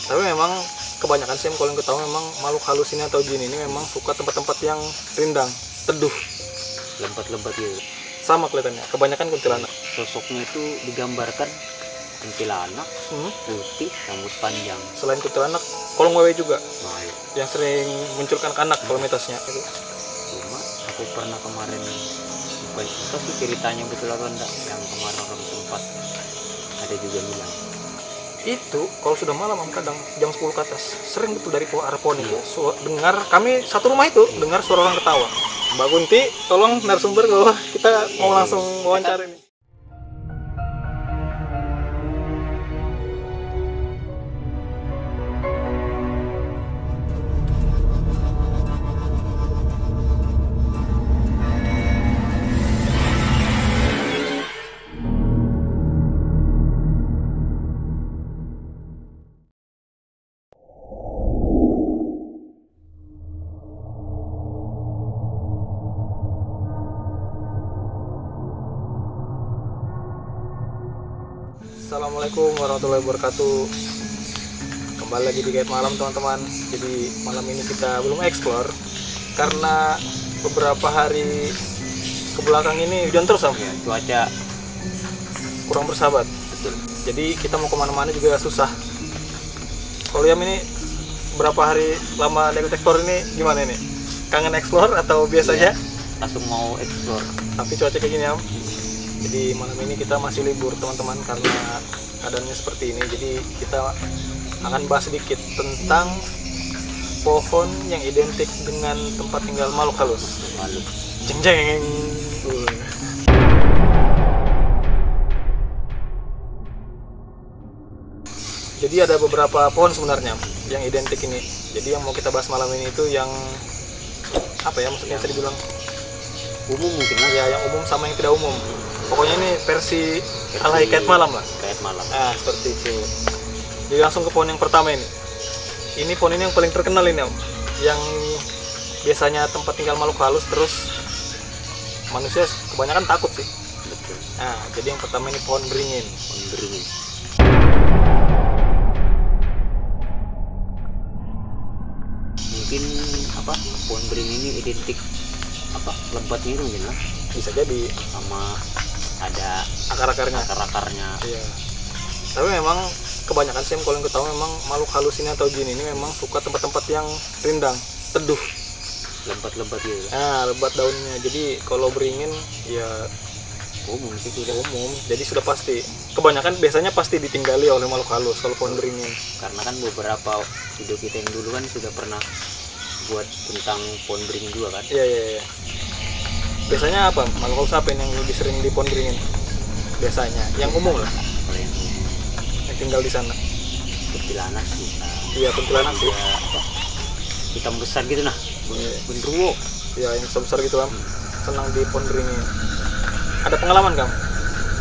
Tapi memang kebanyakan sih kalau yang ketahui memang makhluk halus ini atau jin ini memang suka tempat-tempat yang rindang, teduh, Lembat-lembat gitu. sama kelihatannya. Kebanyakan kuntilanak. Sosoknya itu digambarkan kuntilanak, putih, rambut panjang. Selain kuntilanak, kolong wewe juga Nah, iya. yang sering munculkan anak kalau mitosnya itu. Cuma aku pernah kemarin bukan tapi ceritanya betul apa enggak yang kemarin orang sempat ada juga bilang Itu kalau sudah malam kadang jam 10 ke atas sering betul dari arah pohon itu dengar, kami satu rumah itu dengar suara orang ketawa. Mbak Kunti, tolong narasumber ke bawah, kita mau langsung wawancara ini. Assalamualaikum warahmatullahi wabarakatuh. Kembali lagi di Guide Malam teman-teman. Jadi malam ini kita belum explore karena beberapa hari kebelakang ini hujan terus, Am. ya, cuaca Kurang bersahabat. betul. Jadi kita mau kemana-mana juga susah. Kalau Yam ini berapa hari lama ikut explore ini gimana ini? Kangen explore atau biasanya? Langsung mau explore. Tapi cuaca kayak gini, Am. Jadi malam ini kita masih libur teman-teman karena keadaannya seperti ini. Jadi kita akan bahas sedikit tentang pohon yang identik dengan tempat tinggal makhluk halus. Malu. Jeng jeng. Jadi ada beberapa pohon sebenarnya yang identik ini. Jadi yang mau kita bahas malam ini itu yang apa ya, maksudnya bisa dibilang Umum mungkin lah. ya yang umum sama yang tidak umum. Pokoknya ini versi ala Guide Malam lah. Guide Malam. Nah, seperti itu. Jadi langsung ke pohon yang pertama ini. Ini pohon ini yang paling terkenal ini, Om. Yang biasanya tempat tinggal makhluk halus, terus manusia kebanyakan takut sih. Betul. Nah, jadi yang pertama ini pohon beringin. Pohon beringin. Mungkin apa? Pohon beringin ini identik apa? Lebatnya itu mungkin lah. Bisa jadi Sama ada akar-akarnya. akar-akarnya. Iya. Tapi memang kebanyakan sih kalau yang ketahui memang makhluk halus ini atau jin ini memang suka tempat-tempat yang rindang, teduh. Lembat-lembat gitu. Nah, lebat daunnya. Jadi kalau beringin ya Umum sih sudah. umum, jadi sudah pasti. Kebanyakan biasanya pasti ditinggali oleh makhluk halus kalau pohon beringin. Karena kan beberapa video kita yang dulu kan sudah pernah buat tentang pohon beringin juga kan. Iya, iya, iya. Biasanya apa? Makhluk halus apa yang lebih sering di pohon beringin? Biasanya yang umum lah, Kalau yang yang tinggal di sana. kuntilanak sih. Iya, kuntilanak sih. Ya, apa? Hitam besar gitu nah. Iya. Genderuwo. Ya, yang besar gitu kan. Senang di pohon beringin. Ada pengalaman kamu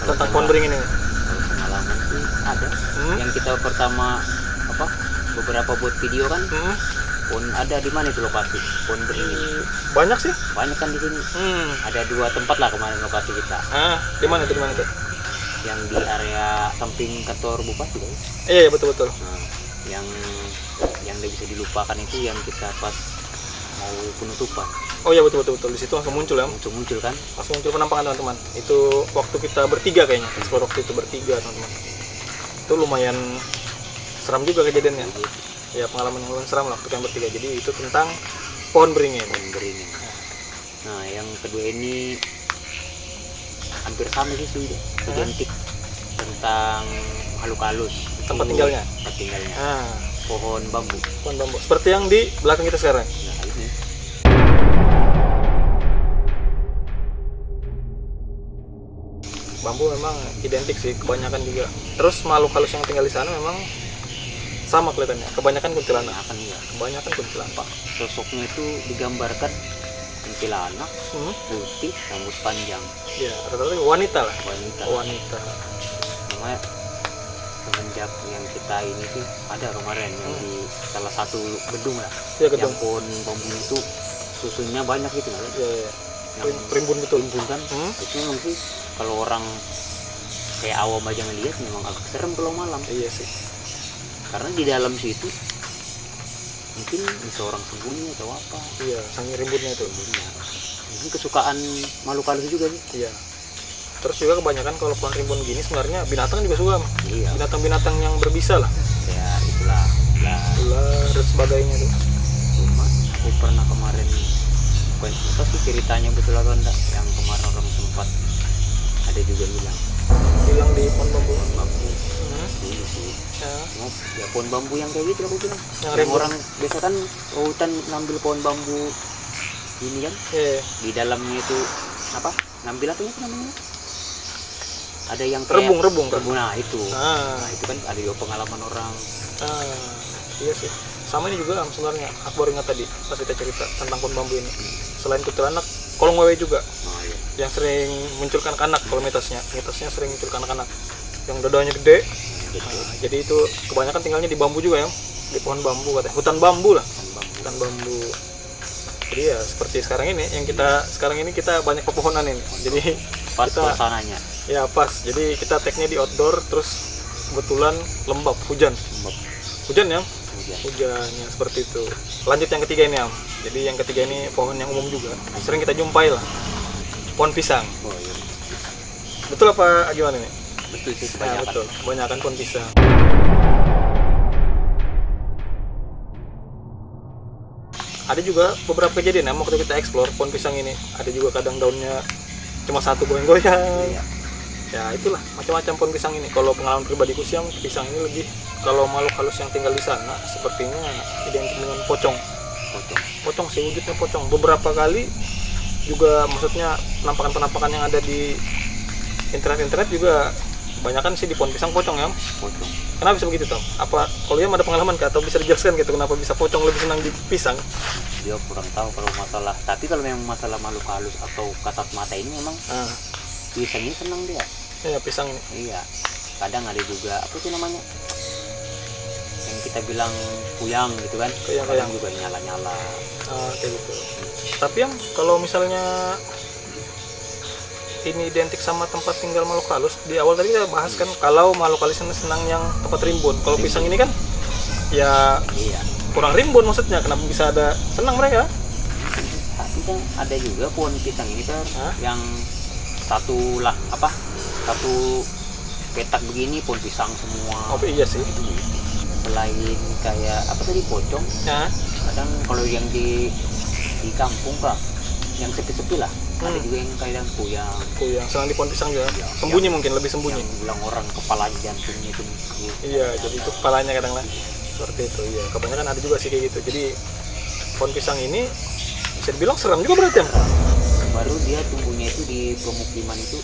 tentang pohon beringin ini? Kalau pengalaman sih ada. Yang kita pertama apa? Beberapa buat video kan. Pohon ada di mana itu lokasi? Pohon beringin. Banyak sih. Banyak kan di sini. Ada 2 tempat lah kemarin lokasi kita. Di mana tuh? Di mana tuh? Yang di area samping kantor bupati kan. Iya, iya, betul-betul. Nah, yang tidak bisa dilupakan itu yang kita pas mau penutupan Oh iya, betul-betul. Di situ langsung muncul ya. muncul kan. Langsung muncul penampakan teman-teman. Itu waktu kita bertiga kayaknya. Explore waktu itu bertiga teman-teman. Itu lumayan seram juga kejadiannya. Ya, pengalaman yang lumayan seram lah waktu yang bertiga. Jadi itu tentang pohon beringin. Pohon beringin. Nah, yang kedua ini hampir sama sih sudah identik tentang makhluk halus. Tempat Itu tinggalnya? Tempat tinggalnya. Nah, Pohon bambu. pohon bambu. Seperti yang di belakang kita sekarang. Nah, ini Bambu memang identik sih, kebanyakan juga. Terus makhluk halus yang tinggal di sana memang sama kelihatannya. Kebanyakan kuntilanak. akan ya. Kebanyakan kuntilanak. Sosoknya itu digambarkan kuntilanak, putih, rambut panjang. Ya, rata-rata wanita lah. Wanita. Wanita. Namanya semenjak yang kita ini sih ada kemarin yang di salah satu gedung lah. Ya, gedung. Yang pohon bambu itu susunya banyak gitu kan. Ya, ya. Yang Primbun betul. timbul kan. Itu memang sih kalau orang kayak awam aja ngelihat memang agak serem kalau malam. Iya sih. karena di dalam situ mungkin bisa orang sembunyi atau apa. Iya, saking rimbunnya itu. Mungkin kesukaan makhluk halus juga sih. Iya. Terus juga kebanyakan kalau pohon rimbun gini sebenarnya binatang juga suka. Iya. Binatang-binatang yang berbisa lah. Ya itulah. Ular dan sebagainya tuh. Cuma aku pernah kemarin, bukan apa sih ceritanya betul atau enggak, yang kemarin orang sempat ada juga hilang di pohon bambu. Dulu sih. Ya. Cuma ya pohon bambu yang kayak gitu aku bilang. Yang Orang biasa kan hutan ngambil pohon bambu ini kan. Di dalamnya itu apa? Ngambil apa itu namanya? Ada yang kayak rebung. Nah itu. Nah itu kan ada juga pengalaman orang. Iya sih. Sama ini juga sebenarnya. Aku baru ingat tadi pas kita cerita tentang pohon bambu ini. Selain kuntilanak, kolong wewe juga. Iya. Yang sering munculkan anak kalau mitosnya sering munculkan anak yang dadanya gede. Jadi itu kebanyakan tinggalnya di bambu juga ya, di pohon bambu katanya. Hutan bambu lah. Hutan bambu. Jadi ya seperti sekarang ini yang kita banyak pepohonan ini. Jadi pas suasananya. Ya pas. Jadi kita tag-nya di outdoor, terus kebetulan lembab, hujan ya. Hujannya seperti itu. Lanjut yang ketiga ini ya. Jadi yang ketiga ini pohon yang umum juga. Sering kita jumpai lah. Pohon pisang. Iya. Betul apa gimana nih? Betul sih Nah, betul. Kebanyakan pohon pisang. Ada juga beberapa kejadian yang waktu kita explore pohon pisang ini. Ada juga kadang daunnya cuma satu goyang-goyang. Iya. Ya itulah macam-macam pohon pisang ini. Kalau pengalaman pribadiku sih yang pisang ini lebih, kalau makhluk halus yang tinggal di sana sepertinya identik dengan pocong. Pocong sih, wujudnya pocong. Beberapa kali juga, maksudnya penampakan-penampakan yang ada di internet juga kebanyakan sih di pohon pisang pocong ya. Pocong. Kenapa bisa begitu Tom? Apa kalau dia ada pengalaman atau bisa dijelaskan gitu kenapa bisa pocong lebih senang di pisang? Dia kurang tahu kalau masalah. Tapi kalau memang masalah makhluk halus atau kasat mata ini memang pisang ini senang dia. Ya pisang. Iya. Kadang ada juga apa itu namanya? Yang kita bilang kuyang gitu kan. Kadang juga nyala-nyala. Kayak gitu. Tapi yang kalau misalnya ini identik sama tempat tinggal makhluk halus, di awal tadi kita bahas kan kalau makhluk halus senang yang tempat rimbun. Kalau pisang ini kan ya kurang rimbun, maksudnya kenapa bisa ada senang mereka? Tapi kan ada juga pohon pisang ini kan yang satu petak begini pohon pisang semua. Oh iya sih. Selain kayak apa tadi pocong, kadang kalau yang di kampung Kak, yang sepi-sepi lah, ada juga yang kayak kuyang senang di pohon pisang juga. Sembunyi, mungkin lebih sembunyi. Yang bilang orang kepala jantungnya itu. Iya, jadi itu kepalanya kadang lah. Seperti itu, iya. Kebanyakan ada juga sih kayak gitu. Jadi pohon pisang ini bisa dibilang seram juga berarti ya? Baru dia tumbuhnya itu di pemukiman itu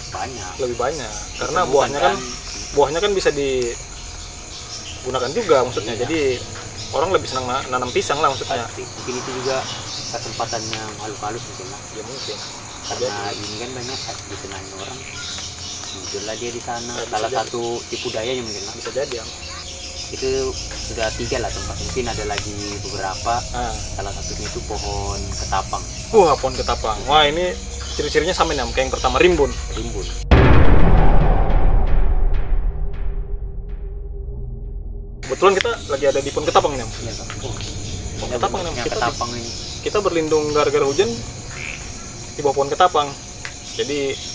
banyak. Lebih banyak. Karena buahnya kan bisa digunakan juga maksudnya. Jadi orang lebih senang nanam pisang lah maksudnya. Pasti. Mungkin itu juga kesempatannya makhluk halus mungkin lah. Ya mungkin. Karena ini kan banyak disenangi orang. Muncullah dia di sana. Salah satu tipu dayanya mungkin lah. Bisa jadi ya. Itu sudah 3 lah tempat. Mungkin ada lagi beberapa. Salah satunya itu pohon ketapang. Wah, pohon ketapang. Wah, ini ciri-cirinya sama nih kayak yang pertama, rimbun. Kebetulan kita lagi ada di pohon ketapang nih. Iya, Pohon ketapang nih. Kita berlindung gara-gara hujan di bawah pohon ketapang. Jadi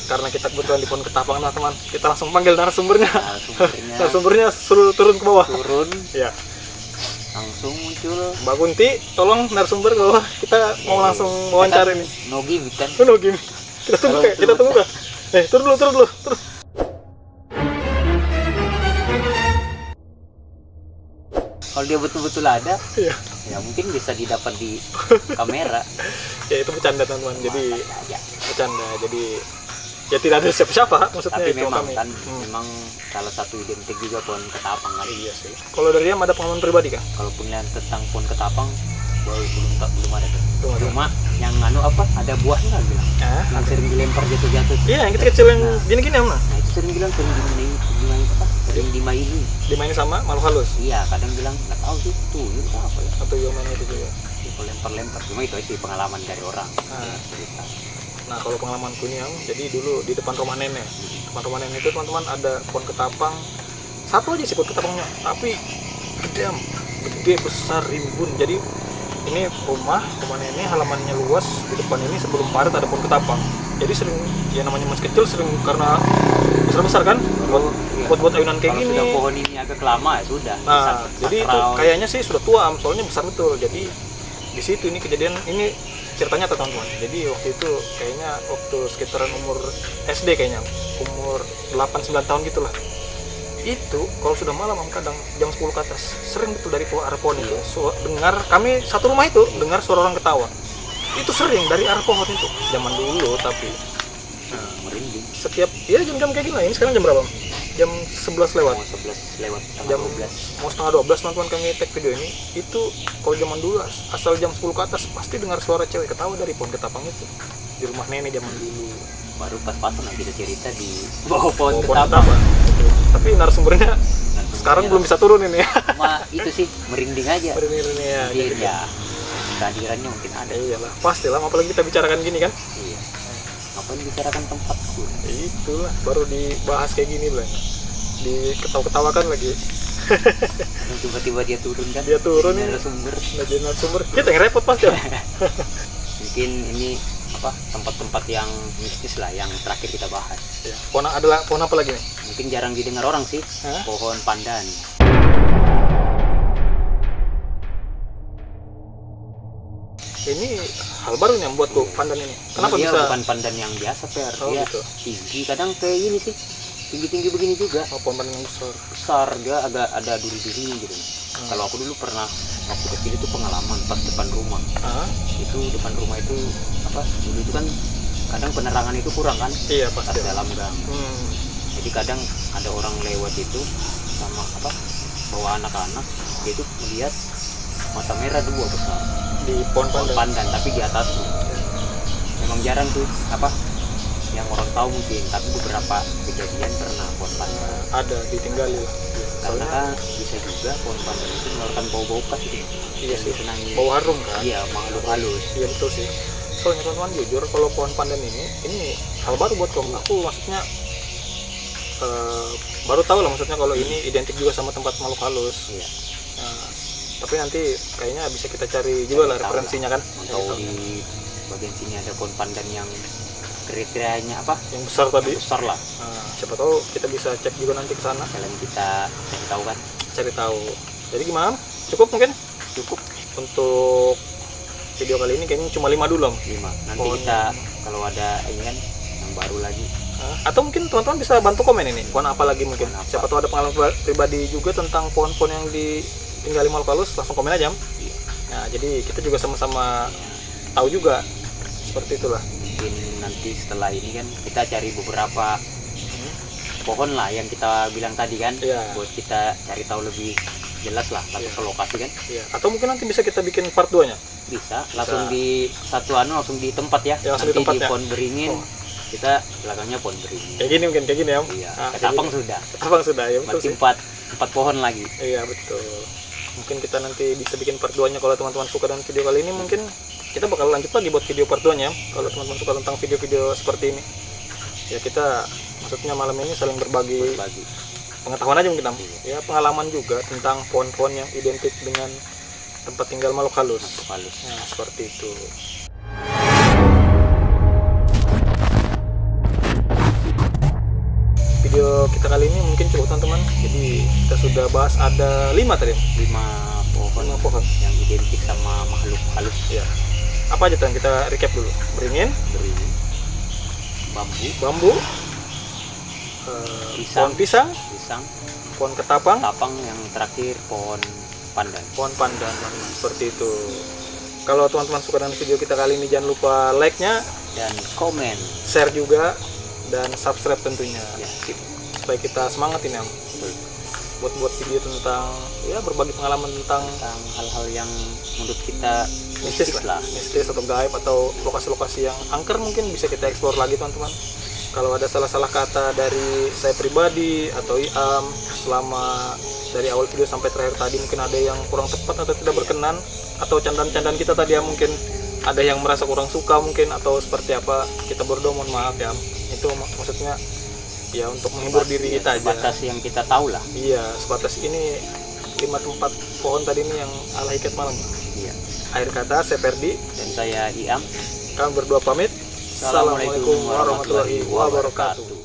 karena kita kebetulan di pohon ketapang, nah teman, kita langsung panggil narasumbernya. Narasumbernya suruh turun ke bawah. Ya. Langsung muncul Mbak Kunti, tolong narasumber ke bawah. Kita mau langsung wawancara ini. Nogi bukan? Nogi. Kita tunggu kak. Turun dulu. Kalau dia betul-betul ada, ya mungkin bisa didapat di kamera. Ya itu bercanda teman-teman. Jadi bercanda. Jadi ya tidak ada siapa-siapa maksudnya. Tapi itu memang kami. kan memang salah satu identik juga pohon ketapang kan. Iya sih. Kalau dari dia ada pengalaman pribadi kah? Kalau punya tentang pohon ketapang belum ada tuh. Cuma yang ada buahnya kan bilang. Yang sering dilempar jatuh-jatuh. Iya, yang kecil-kecil yang gini-gini Nah, itu sering dimainin sama makhluk halus. Iya, kadang bilang nggak tahu sih tuyul apa ya. Atau gimana itu juga. Lempar-lempar. Cuma itu sih pengalaman dari orang. Cerita. Nah, kalau pengalamanku nih jadi dulu di depan rumah nenek. Depan rumah nenek itu teman-teman ada pohon ketapang satu aja sih pohon ketapangnya, tapi gede besar rimbun. Jadi ini rumah nenek, halamannya luas, di depan ini sebelum parit ada pohon ketapang. Jadi sering, ya namanya masih kecil, sering karena besar kan buat ayunan kayak gini. Sudah pohon ini agak lama ya sudah. Nah, jadi itu kayaknya sih sudah tua, soalnya besar betul. Jadi di situ ini kejadian ini ceritanya teman-teman. Jadi waktu itu kayaknya waktu sekitaran umur SD kayaknya, umur 8-9 tahun gitulah. Itu kalau sudah malam kadang jam 10 ke atas sering betul dari arah pohon itu dengar, kami satu rumah itu dengar suara orang ketawa. Itu sering dari arah pohon itu zaman dulu, tapi merinding setiap jam-jam kayak gini. Ini sekarang jam berapa? Jam 11 lewat. Mau 11 lewat Jam 12. Mau setengah 12 teman-teman kami tag video ini. Itu kalau zaman dulu asal jam 10 ke atas pasti dengar suara cewek ketawa dari pohon ketapang itu di rumah nenek zaman dulu. Baru pas-pasan kita cerita di bawah pohon ketapang. Tapi narasumbernya sekarang belum bisa turun ini ya. Cuma itu sih merinding aja. Merinding ya. Jadi ya kehadirannya mungkin ada. Iyalah, pastilah, apalagi kita bicarakan gini kan. Iya. Ngapain bicarakan tempatku? Itulah baru dibahas kayak gini lah. Diketawa-ketawakan lagi. Dan tiba-tiba dia turun kan. Dia turun nih. Jadi narasumber. Kita yang repot pasti. Mungkin ini tempat-tempat yang mistis lah yang terakhir kita bahas. Ya. Pohon apa lagi nih? Mungkin jarang didengar orang sih. Pohon pandan. Ini hal baru nih yang buatku pandan ini. Kenapa dia bisa? Bukan pandan yang biasa, Per. Dia gitu. Tinggi, kadang kayak gini sih. Tinggi-tinggi begini juga. Pohon pandan yang besar. Besar, dia agak ada duri-duri gitu. Kalau aku dulu pernah waktu kecil itu pengalaman pas depan rumah. Itu depan rumah itu dulu itu kan kadang penerangan itu kurang kan. Iya, pasti. Pas dalam gang. Jadi kadang ada orang lewat itu sama bawa anak-anak, dia itu melihat mata merah 2 besar di pohon pandan tapi di atas. Memang jarang tuh yang orang tahu mungkin, tapi beberapa kejadian pernah pohon pandan ada ditinggali lah. Karena kan bisa juga pohon pandan itu mengeluarkan bau-bau khas gitu. Iya sih, bau harum kan. Iya, makhluk halus. Iya betul sih. Soalnya teman-teman jujur, kalau pohon pandan ini hal baru buat kamu. Aku maksudnya baru tahu lah, maksudnya kalau ini identik juga sama tempat makhluk halus. Iya. Tapi nanti kayaknya bisa kita cari juga lah referensinya kan. Atau di bagian sini ada pohon pandan yang kriterianya yang besar tadi. Besar lah. Siapa tahu kita bisa cek juga nanti ke sana. Kalian kita cari tahu kan. Cari tahu. Jadi gimana? Cukup mungkin? Cukup untuk video kali ini kayaknya cuma 5 dulu. 5. Nanti kita kalau ada ini kan yang baru lagi. Atau mungkin teman-teman bisa bantu komen ini. Pohon apa lagi mungkin? Siapa tahu ada pengalaman pribadi juga tentang pohon-pohon yang ditinggali makhluk halus, langsung komen aja. Iya. Nah, jadi kita juga sama-sama tahu juga. Seperti itulah. Mungkin nanti setelah ini kan kita cari beberapa pohon lah yang kita bilang tadi kan. Buat kita cari tahu lebih jelas lah ke lokasi kan. Atau mungkin nanti bisa kita bikin part 2 nya. Bisa. Langsung di satu langsung di tempat ya. Langsung nanti di tempat di pohon beringin. Kita belakangnya pohon beringin. Kayak gini mungkin, kayak gini ya. Iya. Ketapang sudah. Ketapang sudah ya. Berarti 4 pohon lagi. Iya betul. Mungkin kita nanti bisa bikin part 2 nya kalau teman-teman suka dengan video kali ini. Mungkin kita bakal lanjut lagi buat video part 2 nya kalau teman-teman suka tentang video-video seperti ini. Ya kita maksudnya malam ini saling berbagi pengetahuan aja mungkin. Ya pengalaman juga tentang pohon-pohon yang identik dengan tempat tinggal makhluk halus. Nah, seperti itu. Video kita kali ini mungkin cukup teman-teman. Jadi kita sudah bahas ada 5 tadi. 5 pohon yang identik sama makhluk halus. Ya. Apa aja Tan? Kita recap dulu. Beringin, bambu, pohon pisang, pohon ketapang, yang terakhir pohon pandan. Seperti itu. Kalau teman-teman suka dengan video kita kali ini, jangan lupa like-nya dan komen, share juga, dan subscribe tentunya. Ya, supaya kita semangat ini buat video tentang berbagi pengalaman tentang hal-hal yang menurut kita mistis atau gaib atau lokasi-lokasi yang angker, mungkin bisa kita eksplor lagi teman-teman. Kalau ada salah-salah kata dari saya pribadi atau Iam selama dari awal video sampai terakhir tadi, mungkin ada yang kurang tepat atau tidak berkenan, atau candaan-candaan kita tadi ya mungkin ada yang merasa kurang suka mungkin, atau seperti apa, kita berdua mohon maaf ya. Itu maksudnya ya untuk menghibur diri kita aja. Sebatas yang kita tahu lah. Iya, sebatas ini 5 tempat pohon tadi ini yang ala Hikayat Malam. Iya. Akhir kata, saya Ferdi Dan saya Iam. Kami berdua pamit. Assalamualaikum warahmatullahi wabarakatuh.